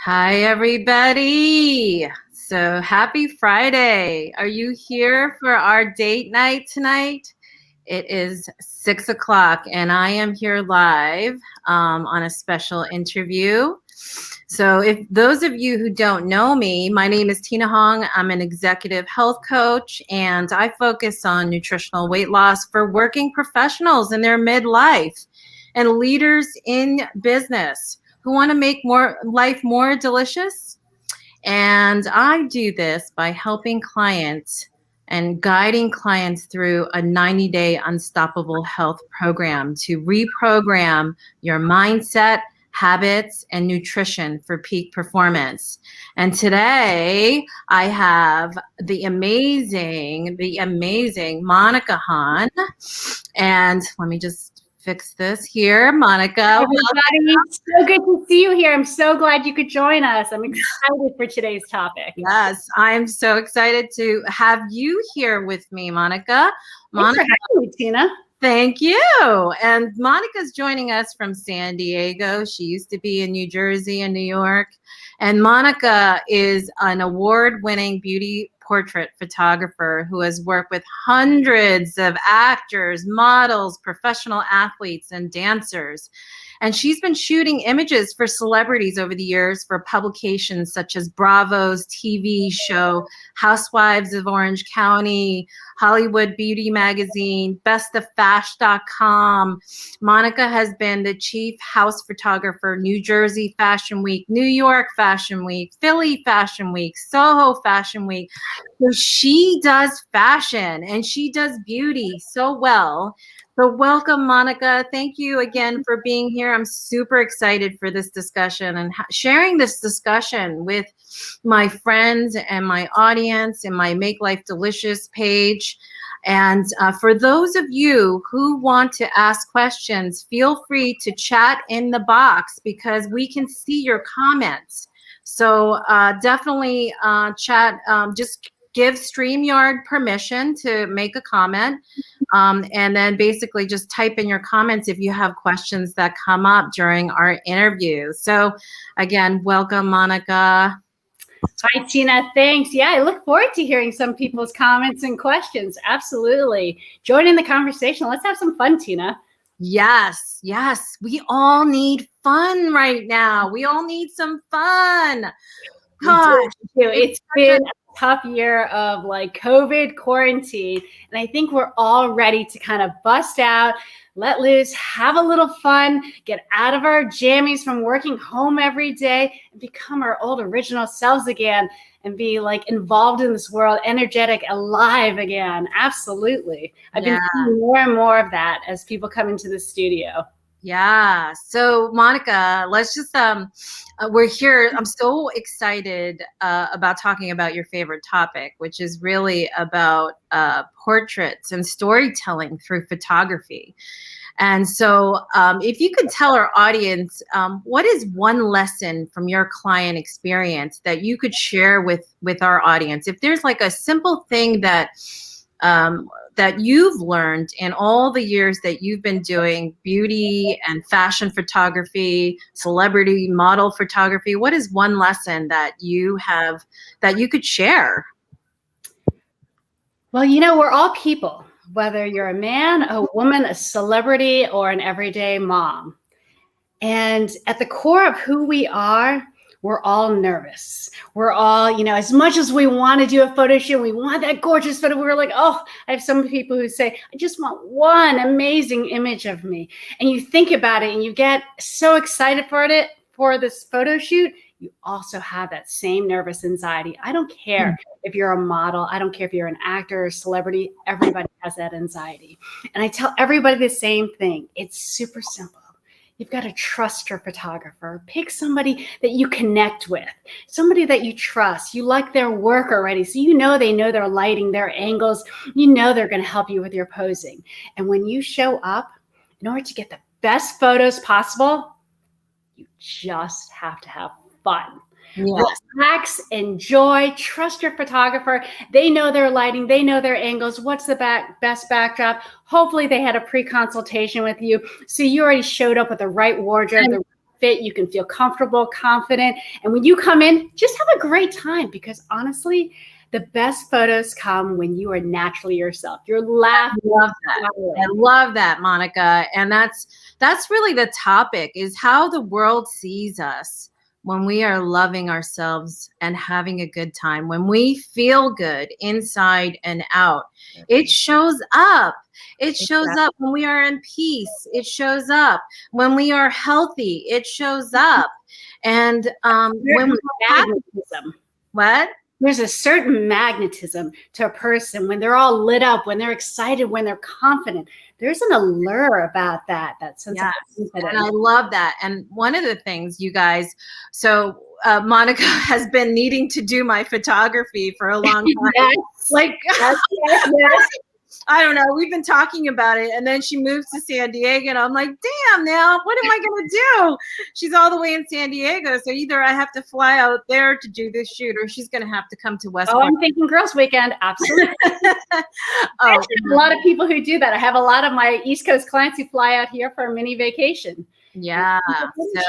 Hi, everybody. So happy Friday. Are you here for our date night tonight? It is 6 o'clock, and I am here live on a special interview. So, if those of you who don't know me, my name is Tina Hong. I'm an executive health coach, and I focus on nutritional weight loss for working professionals in their midlife and leaders in business who want to make life more delicious. And I do this by helping clients and guiding clients through a 90-day unstoppable health program to reprogram your mindset, habits, and nutrition for peak performance. And today I have the amazing Monica Hahn. And let me just fix this here. Monica. Everybody, so good to see you here. I'm so glad you could join us. I'm excited for today's topic. Yes, I'm so excited to have you here with me, Monica. Thanks for having me, Tina. Thank you. And Monica's joining us from San Diego. She used to be in New Jersey and New York. And Monica is an award-winning beauty portrait photographer who has worked with hundreds of actors, models, professional athletes, and dancers. And she's been shooting images for celebrities over the years for publications such as Bravo's TV show, Housewives of Orange County, Hollywood Beauty Magazine, BestOfFash.com. Monica has been the chief house photographer, New Jersey Fashion Week, New York Fashion Week, Philly Fashion Week, Soho Fashion Week. So she does fashion and she does beauty so well. So welcome, Monica. Thank you again for being here. I'm super excited for this discussion and sharing this discussion with my friends and my audience and my Make Life Delicious page. And for those of you who want to ask questions, feel free to chat in the box because we can see your comments. So definitely chat, just give StreamYard permission to make a comment. And then basically just type in your comments if you have questions that come up during our interview. So again, welcome, Monica. Hi, Tina. Thanks. Yeah, I look forward to hearing some people's comments and questions. Absolutely. Join in the conversation. Let's have some fun, Tina. Yes, yes. We all need fun right now. We all need some fun. Gosh, it's been a tough year of like COVID quarantine. And I think we're all ready to kind of bust out, let loose, have a little fun, get out of our jammies from working home every day and become our old original selves again and be like involved in this world, energetic, alive again. Absolutely. I've been seeing more and more of that as people come into the studio. Yeah. So Monica, let's just, we're here. I'm so excited about talking about your favorite topic, which is really about portraits and storytelling through photography. And so if you could tell our audience, what is one lesson from your client experience that you could share with our audience? If there's like a simple thing that that you've learned in all the years that you've been doing beauty and fashion photography, celebrity model photography, what is one lesson that you have that you could share? Well, you know, we're all people, whether you're a man, a woman, a celebrity, or an everyday mom. And at the core of who we are, we're all nervous. We're all, you know, as much as we want to do a photo shoot, we want that gorgeous photo. We're like, oh, I have some people who say, I just want one amazing image of me. And you think about it and you get so excited for this photo shoot. You also have that same nervous anxiety. I don't care if you're a model. I don't care if you're an actor or celebrity. Everybody has that anxiety. And I tell everybody the same thing. It's super simple. You've got to trust your photographer. Pick somebody that you connect with, somebody that you trust. You like their work already. So you know they know their lighting, their angles. You know they're going to help you with your posing. And when you show up, in order to get the best photos possible, you just have to have fun. Yes. Relax, enjoy, trust your photographer. They know their lighting. They know their angles. What's the best backdrop? Hopefully they had a pre-consultation with you. So you already showed up with the right wardrobe. fit. You can feel comfortable, confident. And when you come in, just have a great time, because honestly, the best photos come when you are naturally yourself. You're laughing. I love that. I love that, Monica. And that's really the topic, is how the world sees us when we are loving ourselves and having a good time. When we feel good inside and out, it shows up. It shows up when we are in peace. It shows up when we are healthy. It shows up. And when we're happy. What? There's a certain magnetism to a person when they're all lit up, when they're excited, when they're confident. There's an allure about that sense of confidence. And I love that. And one of the things, you guys, so Monica has been needing to do my photography for a long time. Yes. Like, yes. I don't know. We've been talking about it. And then she moves to San Diego. And I'm like, damn, now what am I going to do? She's all the way in San Diego. So either I have to fly out there to do this shoot, or she's going to have to come to West. Oh, I'm thinking Girls Weekend. Absolutely. A lot of people who do that. I have a lot of my East Coast clients who fly out here for a mini vacation. Yeah.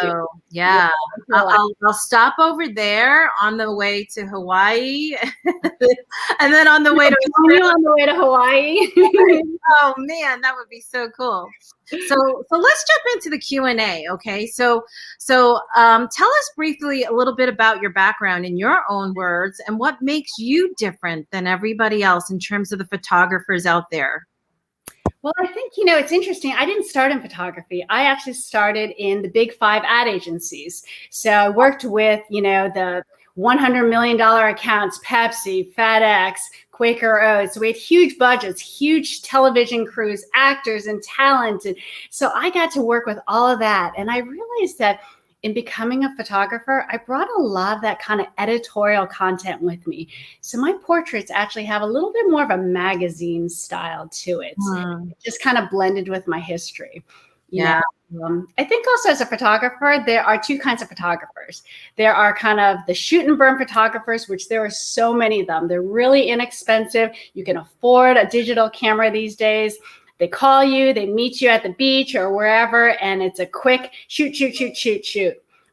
So yeah, I'll stop over there on the way to Hawaii, and then on the way to Hawaii. Oh man, that would be so cool. So let's jump into the Q&A. Okay. So tell us briefly a little bit about your background in your own words, and what makes you different than everybody else in terms of the photographers out there. Well, I think, it's interesting. I didn't start in photography. I actually started in the big 5 ad agencies. So I worked with, the $100 million accounts, Pepsi, FedEx, Quaker Oats. So we had huge budgets, huge television crews, actors and talent. And so I got to work with all of that. And I realized that in becoming a photographer, I brought a lot of that kind of editorial content with me. So my portraits actually have a little bit more of a magazine style to it. It just kind of blended with my history. Yeah. I think also as a photographer, there are 2 kinds of photographers. There are kind of the shoot and burn photographers, which there are so many of them. They're really inexpensive. You can afford a digital camera these days. They call you, they meet you at the beach or wherever, and it's a quick shoot.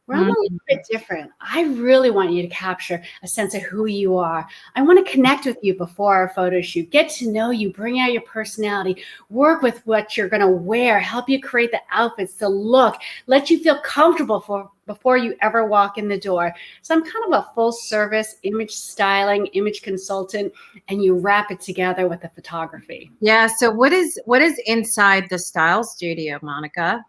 Where I'm a little bit different. I really want you to capture a sense of who you are. I want to connect with you before our photo shoot, get to know you, bring out your personality, work with what you're going to wear, help you create the outfits, the look, let you feel comfortable before you ever walk in the door. So I'm kind of a full service image styling, image consultant, and you wrap it together with the photography. Yeah. So what is inside the style studio, Monica?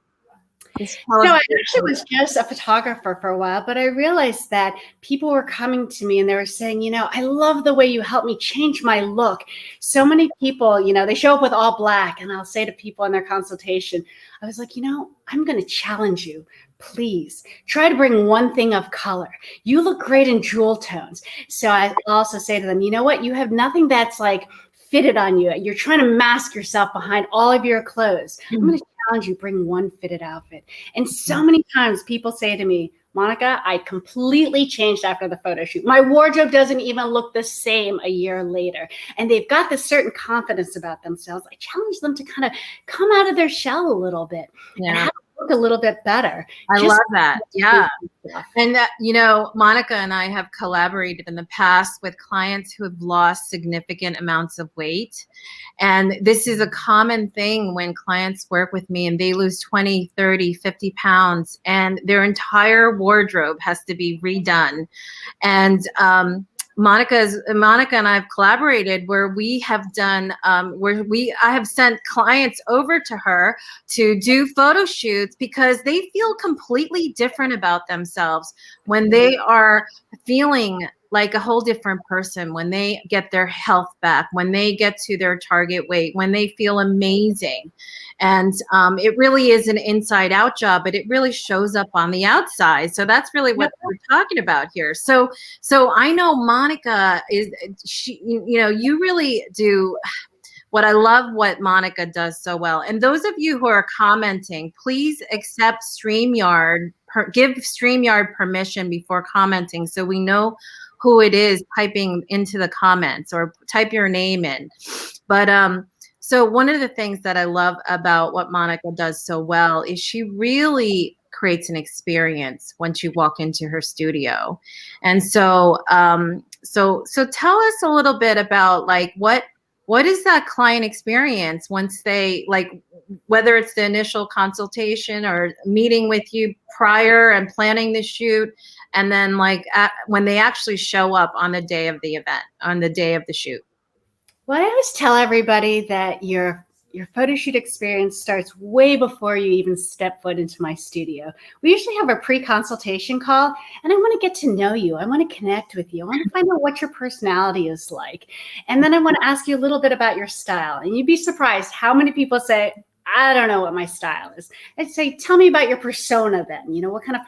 No, I actually was just a photographer for a while, but I realized that people were coming to me and they were saying, I love the way you helped me change my look. So many people, they show up with all black, and I'll say to people in their consultation, I was like, I'm going to challenge you. Please try to bring one thing of color. You look great in jewel tones. So I also say to them, you know what? You have nothing that's like fitted on you. You're trying to mask yourself behind all of your clothes. I'm going to challenge you, bring one fitted outfit. And so many times people say to me, Monica, I completely changed after the photo shoot. My wardrobe doesn't even look the same a year later. And they've got this certain confidence about themselves. I challenge them to kind of come out of their shell a little bit and have it look a little bit better. I love that. Yeah. And that, Monica and I have collaborated in the past with clients who have lost significant amounts of weight. And this is a common thing when clients work with me and they lose 20, 30, 50 pounds, and their entire wardrobe has to be redone. And Monica and I have collaborated where we have done I have sent clients over to her to do photo shoots because they feel completely different about themselves when they are feeling like a whole different person, when they get their health back, when they get to their target weight, when they feel amazing. And it really is an inside out job, but it really shows up on the outside. So that's really what we're talking about here. So I know Monica you really do. What I love what Monica does so well. And those of you who are commenting, please accept StreamYard, give StreamYard permission before commenting so we know who it is typing into the comments, or type your name in. But so one of the things that I love about what Monica does so well is she really creates an experience once you walk into her studio. And so, so tell us a little bit about like what is that client experience once they like, whether it's the initial consultation or meeting with you prior and planning the shoot, and then like when they actually show up on the day of the event, on the day of the shoot. Well, I always tell everybody that your photo shoot experience starts way before you even step foot into my studio. We usually have a pre-consultation call, and I want to get to know you. I want to connect with you. I want to find out what your personality is like. And then I want to ask you a little bit about your style. And you'd be surprised how many people say, I don't know what my style is. I'd say, tell me about your persona then. You know, what kind of,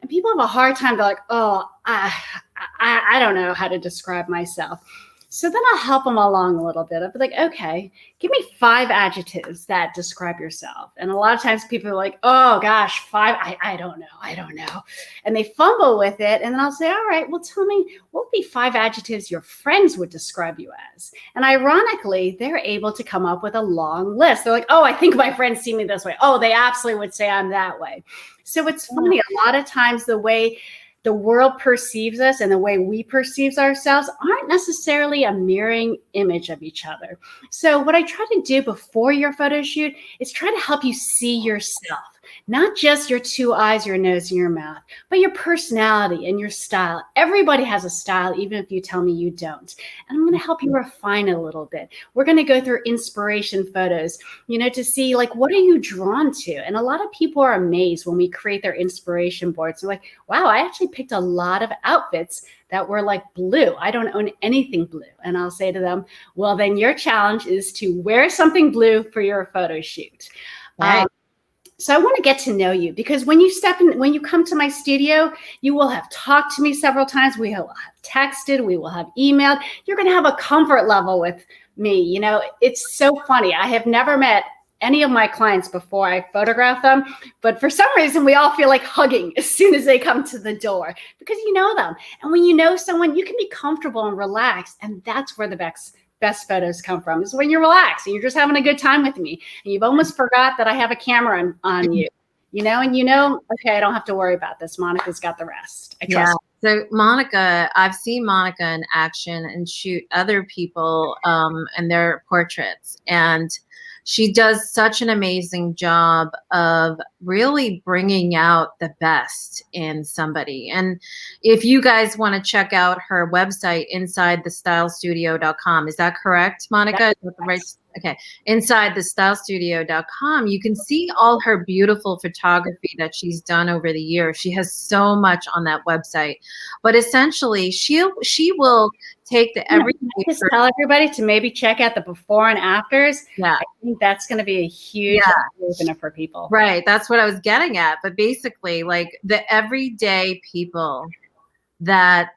and people have a hard time. They're like, oh, I don't know how to describe myself. So then I'll help them along a little bit. I'll be like, okay, give me 5 adjectives that describe yourself. And a lot of times people are like, oh gosh, 5, I don't know. And they fumble with it. And then I'll say, all right, well, tell me, what would be 5 adjectives your friends would describe you as? And ironically, they're able to come up with a long list. They're like, oh, I think my friends see me this way. Oh, they absolutely would say I'm that way. So it's funny, a lot of times the way the world perceives us and the way we perceive ourselves aren't necessarily a mirroring image of each other. So what I try to do before your photo shoot is try to help you see yourself, not just your 2 eyes, your nose, and your mouth, but your personality and your style. Everybody has a style, even if you tell me you don't. And I'm going to help you refine it a little bit. We're going to go through inspiration photos, you know, to see like, what are you drawn to? And a lot of people are amazed when we create their inspiration boards. They're like, wow, I actually picked a lot of outfits that were like blue. I don't own anything blue. And I'll say to them, well, then your challenge is to wear something blue for your photo shoot. Right. So I want to get to know you, because when you when you come to my studio, you will have talked to me several times. We will have texted, we will have emailed. You're going to have a comfort level with me. You know, it's so funny. I have never met any of my clients before I photograph them, but for some reason we all feel like hugging as soon as they come to the door, because you know them. And when you know someone, you can be comfortable and relaxed. And that's where the best photos come from, is when you're relaxed and you're just having a good time with me. And you've almost forgot that I have a camera on you, you know, and you know, okay, I don't have to worry about this. Monica's got the rest. I trust her. So Monica, I've seen Monica in action and shoot other people and their portraits. And she does such an amazing job of really bringing out the best in somebody. And if you guys want to check out her website, InsideTheStyleStudio.com, is that correct, Monica? Right. Okay. InsideTheStyleStudio.com, you can see all her beautiful photography that she's done over the years. She has so much on that website. But essentially, she will take the everyday. Just tell everybody to maybe check out the before and afters. Yeah. I think that's going to be a huge opener for people. Right. That's what I was getting at. But basically, like the everyday people that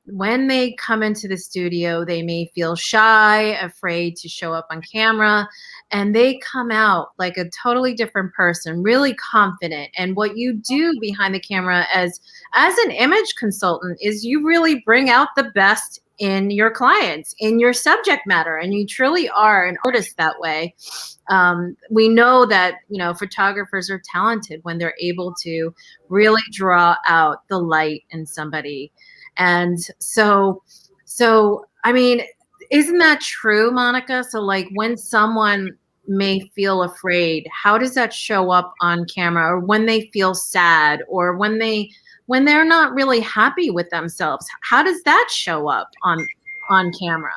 when they come into the studio, they may feel shy, afraid to show up on camera, and they come out like a totally different person, really confident. And what you do behind the camera as an image consultant is you really bring out the best in your clients, in your subject matter, and you truly are an artist that way. We know that, you know, photographers are talented when they're able to really draw out the light in somebody. And so I mean, isn't that true, Monica? So like when someone may feel afraid, how does that show up on camera? Or when they feel sad, or when they're not really happy with themselves, how does that show up on camera?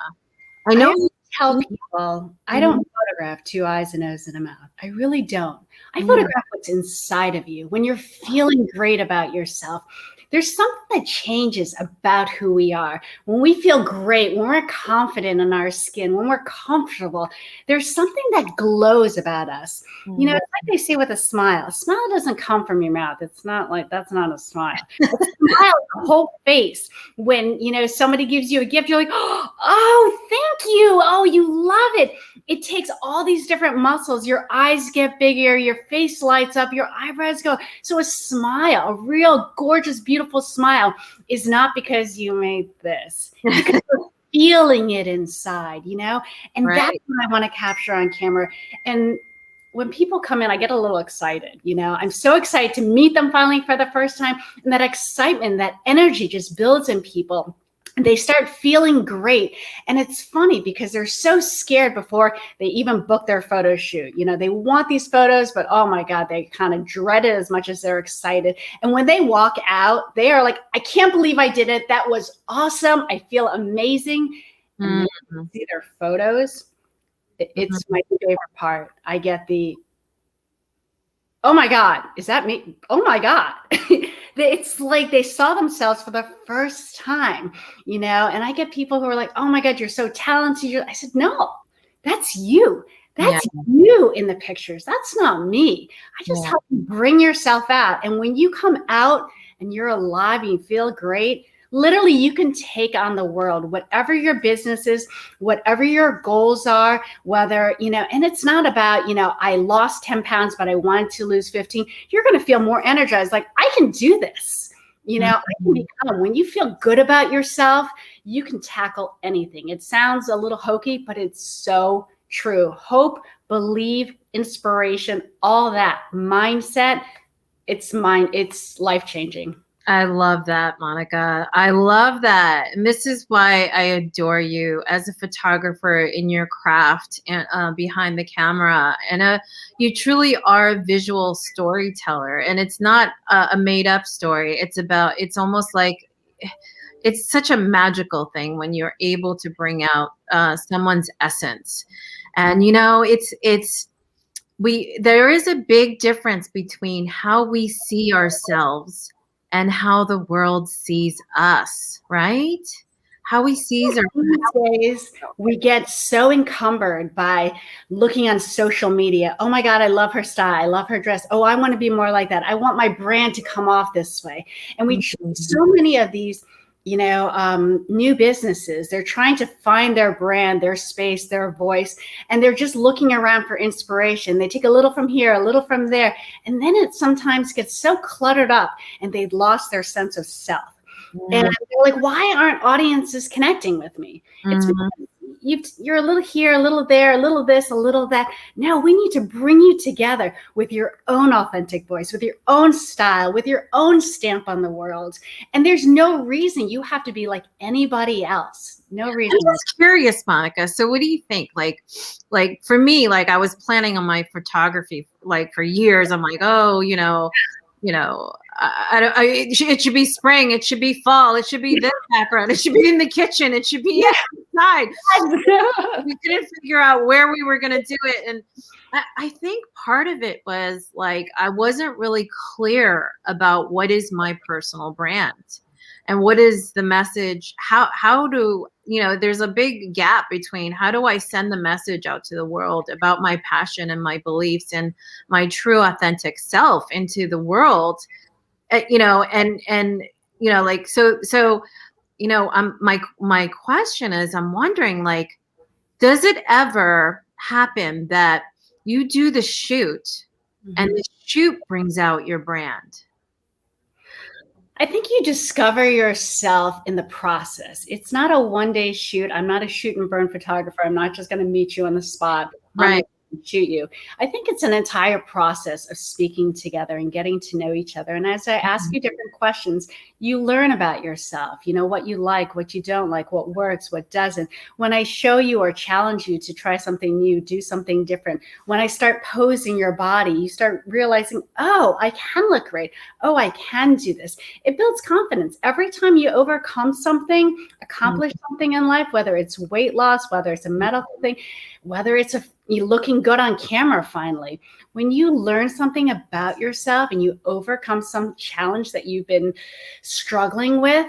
I know you tell people I don't photograph 2 eyes, a nose, and a mouth. I really don't. I photograph what's inside of you. When you're feeling great about yourself, there's something that changes about who we are. When we feel great, when we're confident in our skin, when we're comfortable, there's something that glows about us. You know, it's like they say with a smile doesn't come from your mouth. It's not like, that's not a smile. It's a smile, the whole face. When, you know, somebody gives you a gift, you're like, oh, thank you. Oh, you love it. It takes all these different muscles. Your eyes get bigger, your face lights up, your eyebrows go. So a smile, a real gorgeous, beautiful smile is not because you made this. Because you're feeling it inside, you know? And that's what I want to capture on camera. And when people come in, I get a little excited. I'm so excited to meet them finally for the first time. And that excitement, that energy just builds in people. And they start feeling great. And it's funny because they're so scared before they even book their photo shoot. They want these photos, but oh my God, they kind of dread it as much as they're excited. And when they walk out, they are like, I can't believe I did it. That was awesome. I feel amazing. And then you see their photos. It's my favorite part. I get the, oh my God, is that me? Oh my God. It's like they saw themselves for the first time, and I get people who are like, oh my God, you're so talented. I said, no, that's you. That's you in the pictures. That's not me. I just help you bring yourself out. And when you come out and you're alive and you feel great, literally you can take on the world, whatever your business is, whatever your goals are, whether, and it's not about, I lost 10 pounds, but I wanted to lose 15. You're going to feel more energized. Like, I can do this. I can become, when you feel good about yourself, you can tackle anything. It sounds a little hokey, but it's so true. Hope, believe, inspiration, all that mindset, it's life-changing. I love that, Monica. I love that. And this is why I adore you as a photographer in your craft and behind the camera. And you truly are a visual storyteller. And it's not a made up story. It's almost like it's such a magical thing when you're able to bring out someone's essence. And, there is a big difference between how we see ourselves and how the world sees us, right? How we see These days, we get so encumbered by looking on social media. Oh my God, I love her style. I love her dress. Oh, I want to be more like that. I want my brand to come off this way. And we so many of these, new businesses, they're trying to find their brand, their space, their voice, and they're just looking around for inspiration. They take a little from here, a little from there, and then it sometimes gets so cluttered up and they've lost their sense of self. And they're like, why aren't audiences connecting with me? It's because you're a little here, a little there, a little this, a little that. No, we need to bring you together with your own authentic voice, with your own style, with your own stamp on the world. And there's no reason you have to be like anybody else. No reason. I'm just curious, Monica. So what do you think? Like for me, like I was planning on my photography like for years. I'm like, oh, it should be spring. It should be fall. It should be this background. It should be in the kitchen. It should be outside. We couldn't figure out where we were going to do it. And I think part of it was like, I wasn't really clear about what is my personal brand and what is the message. How do, there's a big gap between how do I send the message out to the world about my passion and my beliefs and my true authentic self into the world. My question is, I'm wondering, like, does it ever happen that you do the shoot and the shoot brings out your brand? I think you discover yourself in the process. It's not a one-day shoot. I'm not a shoot and burn photographer. I'm not just going to meet you on the spot. Right. Shoot you. I think it's an entire process of speaking together and getting to know each other. And as I ask you different questions, you learn about yourself, what you like, what you don't like, what works, what doesn't. When I show you or challenge you to try something new, do something different, when I start posing your body, you start realizing, oh, I can look great. Oh, I can do this. It builds confidence. Every time you overcome something, accomplish something in life, whether it's weight loss, whether it's a medical thing, whether it's you looking good on camera finally. When you learn something about yourself and you overcome some challenge that you've been struggling with,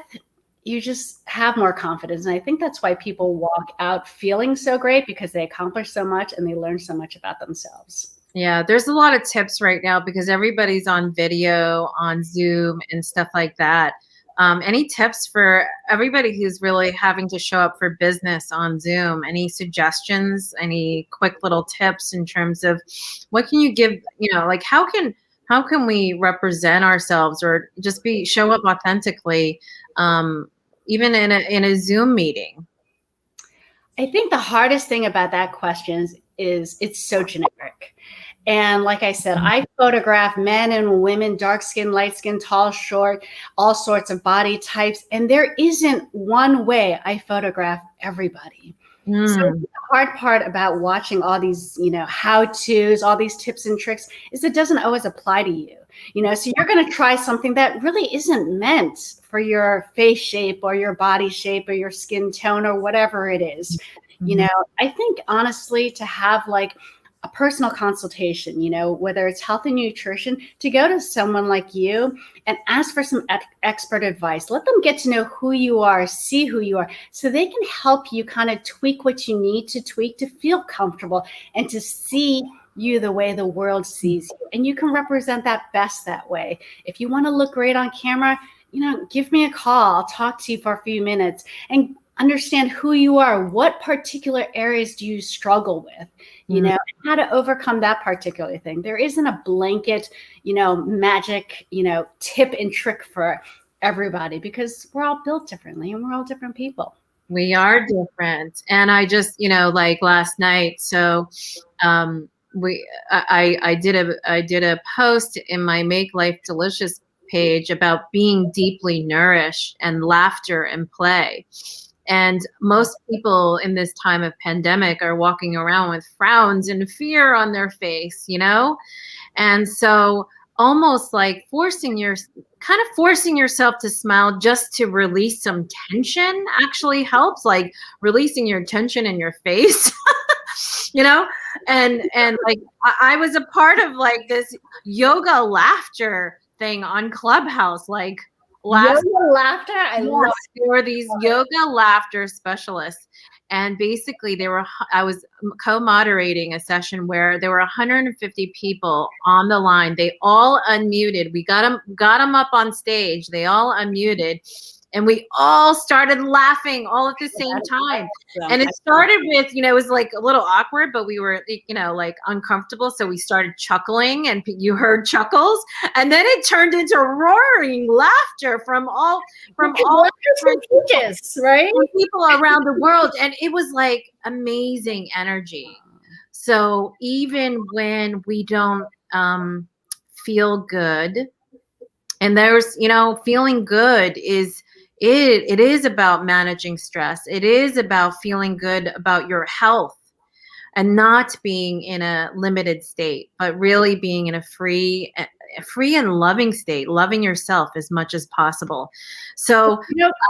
you just have more confidence. And I think that's why people walk out feeling so great, because they accomplish so much and they learn so much about themselves. Yeah, there's a lot of tips right now because everybody's on video, on Zoom and stuff like that. Any tips for everybody who's really having to show up for business on Zoom? Any suggestions, any quick little tips in terms of what can you give, like how can we represent ourselves or just show up authentically, even in a Zoom meeting? I think the hardest thing about that question is it's so generic. And like I said, I photograph men and women, dark skin, light skin, tall, short, all sorts of body types. And there isn't one way I photograph everybody. So the hard part about watching all these, how-tos, all these tips and tricks is it doesn't always apply to you. So you're going to try something that really isn't meant for your face shape or your body shape or your skin tone or whatever it is. I think honestly to have like a personal consultation, whether it's health and nutrition, to go to someone like you and ask for some expert advice. Let them get to know who you are, see who you are, so they can help you kind of tweak what you need to tweak to feel comfortable and to see you the way the world sees you. And you can represent that best that way. If you want to look great on camera, give me a call. I'll talk to you for a few minutes and understand who you are. What particular areas do you struggle with? How to overcome that particular thing. There isn't a blanket, magic, tip and trick for everybody because we're all built differently and we're all different people. We are different. And I just, like last night, so I did a post in my Make Life Delicious page about being deeply nourished and laughter and play. And most people in this time of pandemic are walking around with frowns and fear on their face, And so almost like forcing yourself to smile just to release some tension actually helps, like releasing your tension in your face. And like I was a part of like this yoga laughter thing on Clubhouse, like yoga laughter. I love there were these yoga laughter specialists, and basically I was co-moderating a session where there were 150 people on the line. They all unmuted. We got them up on stage. They all unmuted. And we all started laughing all at the same time. And it started with, it was like a little awkward, but we were, like uncomfortable. So we started chuckling and you heard chuckles. And then it turned into roaring laughter from all different ages, right? People around the world. And it was like amazing energy. So even when we don't feel good, and there's, feeling good it is about managing stress. It is about feeling good about your health and not being in a limited state, but really being in a free and loving state, loving yourself as much as possible. So,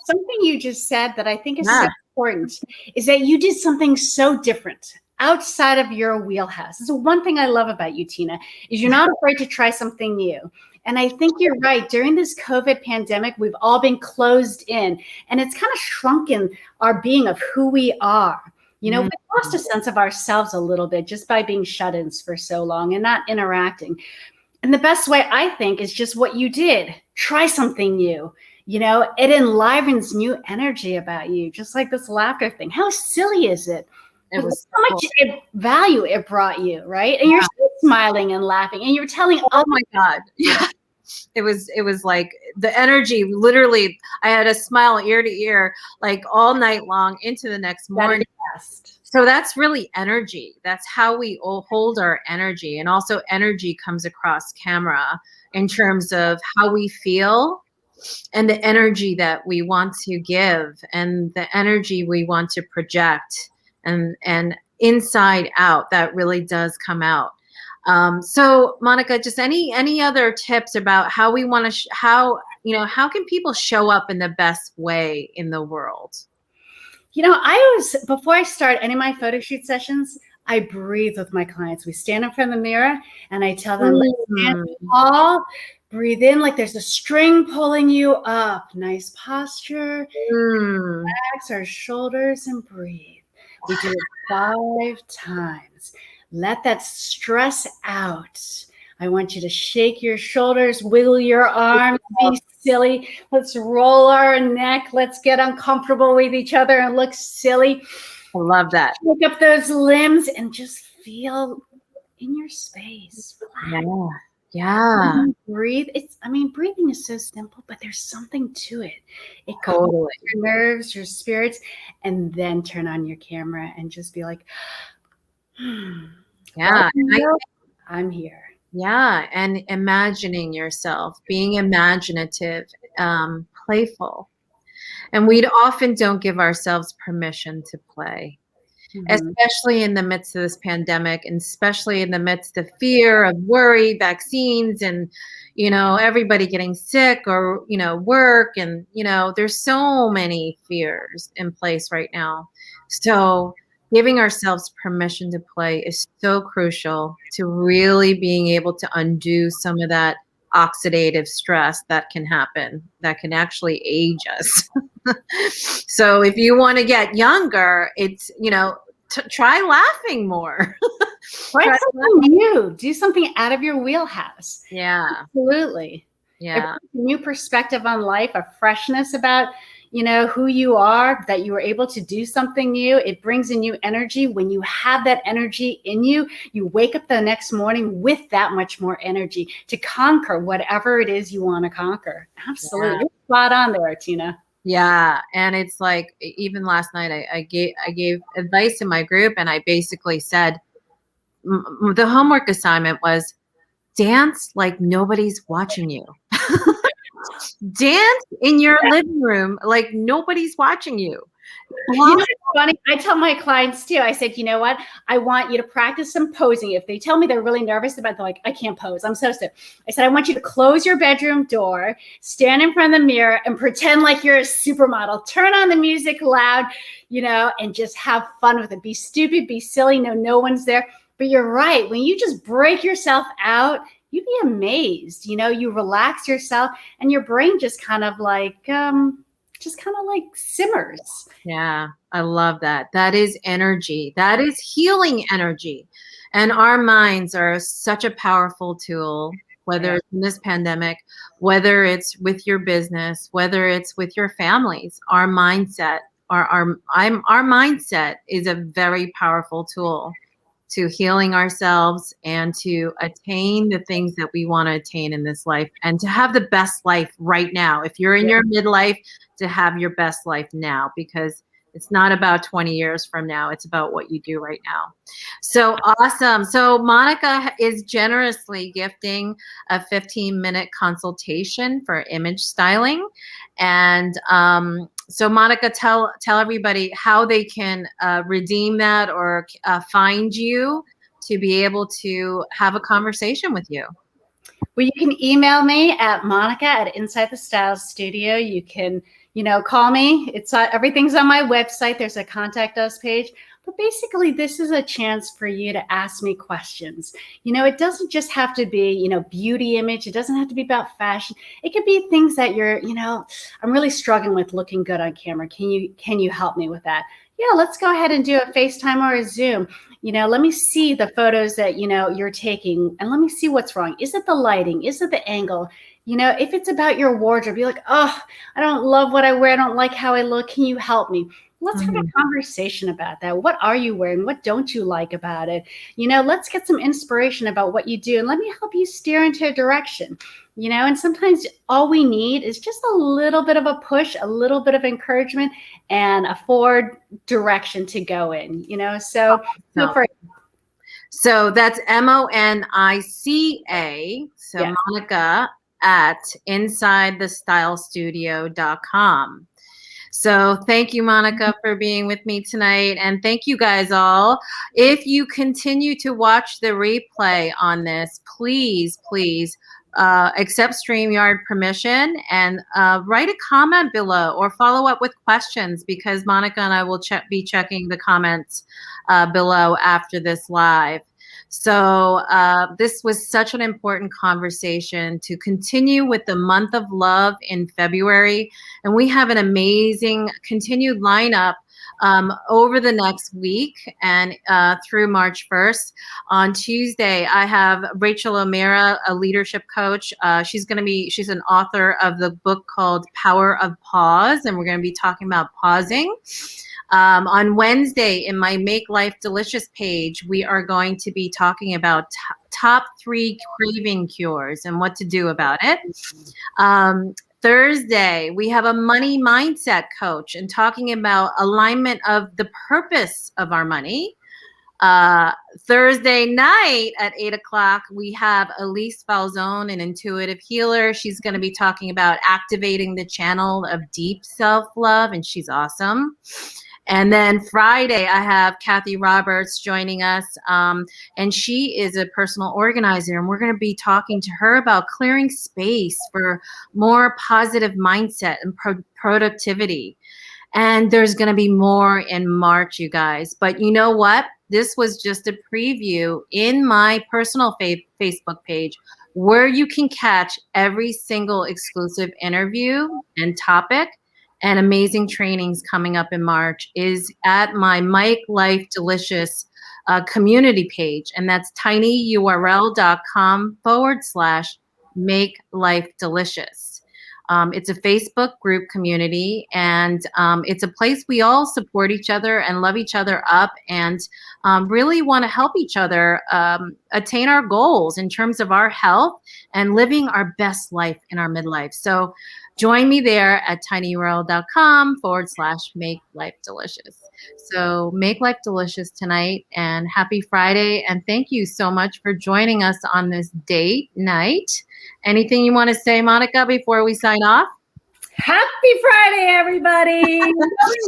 something you just said that I think is so important is that you did something so different outside of your wheelhouse. So one thing I love about you, Tina, is you're not afraid to try something new. And I think you're right. During this COVID pandemic, we've all been closed in, and it's kind of shrunken our being of who we are. We've lost a sense of ourselves a little bit just by being shut-ins for so long and not interacting. And the best way, I think, is just what you did. Try something new. It enlivens new energy about you, just like this laughter thing. How silly is it? It was so much value it brought you, right? And you're still smiling and laughing, and you're telling, oh my God. Yeah. It was like the energy, literally, I had a smile ear to ear, like all night long into the next morning. So that's really energy. That's how we all hold our energy. And also energy comes across camera in terms of how we feel and the energy that we want to give and the energy we want to project, and inside out, that really does come out. So Monica, just any other tips about how we want to, how can people show up in the best way in the world? Before I start any of my photo shoot sessions, I breathe with my clients. We stand in front of the mirror and I tell them, let's stand tall, breathe in like there's a string pulling you up. Nice posture. Relax our shoulders and breathe. We do it 5 times. Let that stress out. I want you to shake your shoulders, wiggle your arms, be silly. Let's roll our neck. Let's get uncomfortable with each other and look silly. I love that. Pick up those limbs and just feel in your space. Relax. Yeah. Breathe. Breathing is so simple, but there's something to it. It totally calms your nerves, your spirits, and then turn on your camera and just be like, yeah. I'm here. Yeah, and imagining yourself, being imaginative, playful. And we often don't give ourselves permission to play, Mhm. especially in the midst of this pandemic, and especially in the midst of fear, of worry, vaccines, and everybody getting sick, or work, and there's so many fears in place right now. So giving ourselves permission to play is so crucial to really being able to undo some of that oxidative stress that can happen, that can actually age us. So if you want to get younger, it's try laughing more. Try Try something new. Do something out of your wheelhouse. Yeah, Absolutely. It yeah, brings a new perspective on life, a freshness about, who you are, that you were able to do something new. It brings a new energy. When you have that energy in you, you wake up the next morning with that much more energy to conquer whatever it is you want to conquer. Absolutely. yeah. You're spot on there, Tina. Yeah, and it's like even last night I gave advice in my group, and I basically said the homework assignment was dance like nobody's watching you. Dance in your living room like nobody's watching you. You know, it's funny. I tell my clients too. I said, you know what? I want you to practice some posing. If they tell me they're really nervous about it, they're like, I can't pose. I'm so stiff. I said, I want you to close your bedroom door, stand in front of the mirror, and pretend like you're a supermodel. Turn on the music loud, and just have fun with it. Be stupid, be silly. No one's there. But you're right. When you just break yourself out, you'd be amazed. You relax yourself, and your brain just kind of like simmers. Yeah, I love that. That is energy. That is healing energy. And our minds are such a powerful tool, whether Yeah. it's in this pandemic, whether it's with your business, whether it's with your families. Our mindset, our mindset is a very powerful tool to healing ourselves and to attain the things that we want to attain in this life, and to have the best life right now. If you're in your midlife, to have your best life now, because it's not about 20 years from now. It's about what you do right now. So awesome. So Monica is generously gifting a 15-minute consultation for image styling. And so Monica, tell everybody how they can redeem that, or find you to be able to have a conversation with you. Well, you can email me at Monica at Inside the Styles Studio. You can, call me. It's everything's on my website. There's a contact us page. But basically, this is a chance for you to ask me questions. It doesn't just have to be, beauty image. It doesn't have to be about fashion. It could be things that you're, I'm really struggling with looking good on camera. Can you help me with that? Yeah, let's go ahead and do a FaceTime or a Zoom. Let me see the photos that, you're taking, and let me see what's wrong. Is it the lighting? Is it the angle? If it's about your wardrobe, you're like, oh, I don't love what I wear. I don't like how I look. Can you help me? Let's have a conversation about that. What are you wearing? What don't you like about it? Let's get some inspiration about what you do, and let me help you steer into a direction. And sometimes all we need is just a little bit of a push, a little bit of encouragement, and a forward direction to go in, so feel free. So that's Monica. So Yeah. Monica at InsideTheStyleStudio.com. So thank you, Monica, for being with me tonight. And thank you guys all. If you continue to watch the replay on this, please accept StreamYard permission, and write a comment below, or follow up with questions, because Monica and I will be checking the comments below after this live. So this was such an important conversation to continue with the month of love in February. And we have an amazing continued lineup over the next week and through March 1st. On Tuesday, I have Rachel O'Meara, a leadership coach. She's an author of the book called Power of Pause, and we're going to be talking about pausing. On Wednesday, in my Make Life Delicious page, we are going to be talking about top 3 craving cures and what to do about it. Thursday, we have a money mindset coach and talking about alignment of the purpose of our money. Thursday night at 8 o'clock, we have Elise Falzone, an intuitive healer. She's going to be talking about activating the channel of deep self-love, and she's awesome. And then Friday, I have Kathy Roberts joining us, and she is a personal organizer, and we're going to be talking to her about clearing space for more positive mindset and productivity. And there's going to be more in March, you guys. But you know what? This was just a preview in my personal Facebook page where you can catch every single exclusive interview and topic and amazing trainings coming up in March is at my Mike Life Delicious community page. And that's tinyurl.com/make life delicious. It's a Facebook group community, and it's a place we all support each other and love each other up and really want to help each other attain our goals in terms of our health and living our best life in our midlife. So join me there at tinyurl.com/make life delicious. So make life delicious tonight, and happy Friday. And thank you so much for joining us on this date night. Anything you want to say, Monica, before we sign off? Happy Friday, everybody.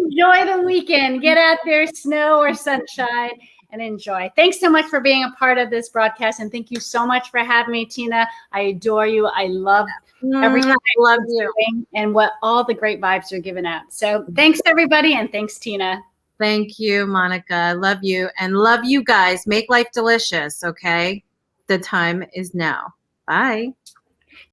Enjoy the weekend. Get out there, snow or sunshine, and enjoy. Thanks so much for being a part of this broadcast. And thank you so much for having me, Tina. I adore you. I love everything. I love you. And what all the great vibes you're giving out. So thanks, everybody. And thanks, Tina. Thank you, Monica. I love you and love you guys. Make life delicious, okay? The time is now. Bye.